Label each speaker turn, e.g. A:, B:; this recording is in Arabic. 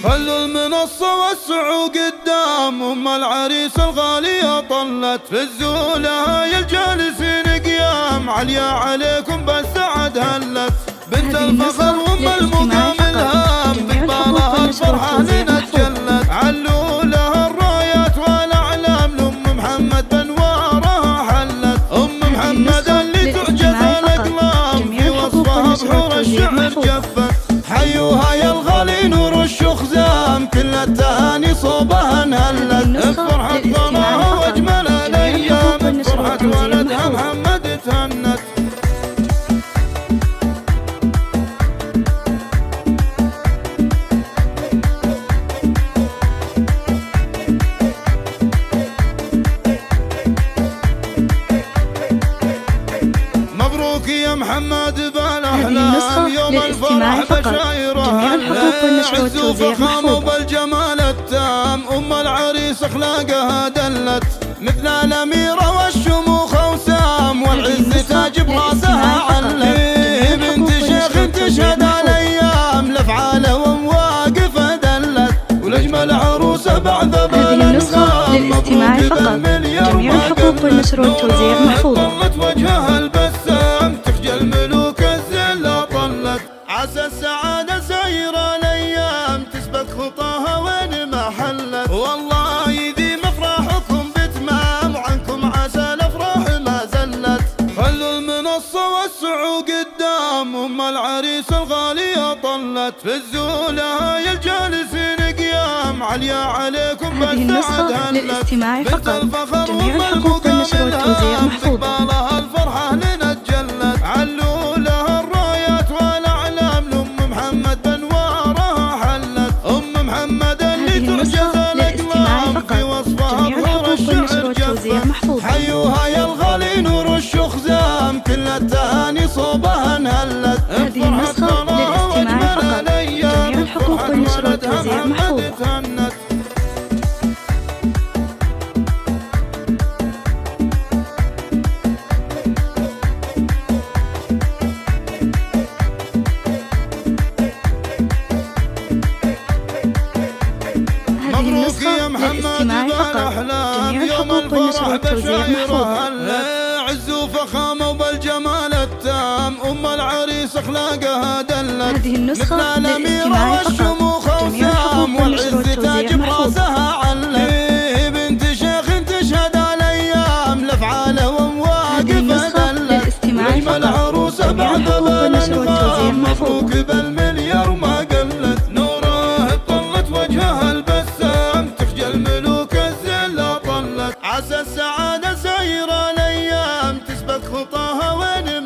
A: خلوا المنصة وسعوا قدام أم العريس الغالية طلت في الزولة هاي الجالسين قيام عليا عليكم بالسعد هلت بنت الفخر وام المقام الهام بقبالها الفرحة لنا تجلت علوا لها الرايات والأعلام لأم محمد بنوارها حلت أم محمد اللي تعجز الأقلام في وصفها بحور الشعر جفت حيوها يا الغالي نور الشخزام كل التهاني صوبها انهلت فرحة ظناها واجمل الايام فرحة ولدها محمد تهنت مبروك يا محمد بالاحلام يوم الفرح بشايرها العز وفخامه بالجمال التام ام العريس اخلاقها دلت مثل الاميره والشموخ وسام والعز تاج براسها علت بنت شيخ تشهد الايام لافعاله ومواقفه دلت والاجمل عروسه بعد
B: النسخة للاستماع فقط. جميع الحقوق والنشر والتوزيع محفوظة.
A: طلت وجهها البسام تخجل ملوك الزلة طلت عسى السعادة سايرة الأيام تسبق خطاها وين ما حلت والله يديم أفراحكم بتمام وعنكم عسى الأفراح ما زلت خلوا المنصة وسعوا قدام أم العريس الغالية طلت في الزولة هاي الجالسين قيام عليا عليكم
B: هذه النسخة للاستماع فقط. جميع الحقوق والنشر والتوزيع محفوظة.
A: الفرحة لنا تجلت علوا لها الرايات والأعلام لأم محمد بنوارها حلت أم محمد اللي تعجز الأقلام في وصفها بحور الشعر جفت حيوها يا الغالي نور الشخزام كل التهاني صوبها انهلت
B: هذه النسخة للاستماع فقط. جميع الحقوق والنشر والتوزيع محفوظة. هذه النسخة للاستماع فقط. جميع الحقوق والنشر والتوزيع محفوظة.
A: عز وفخامة وبالجمال التام أم العريس أخلاقها دلت
B: هذه النسخة للاستماع فقط. جميع الحقوق والنشر والتوزيع محفوظة.
A: علي بنت شيخ تشهد الأيام لافعاله ومواقفه دلت واجمل عروسة بعد بالانغام مبروك بالمليار ما قلت نوره طلت وجهها البسام تخجل ملوك الزلة طلت عسى السعادة سايرة الأيام تسبق خطاها وين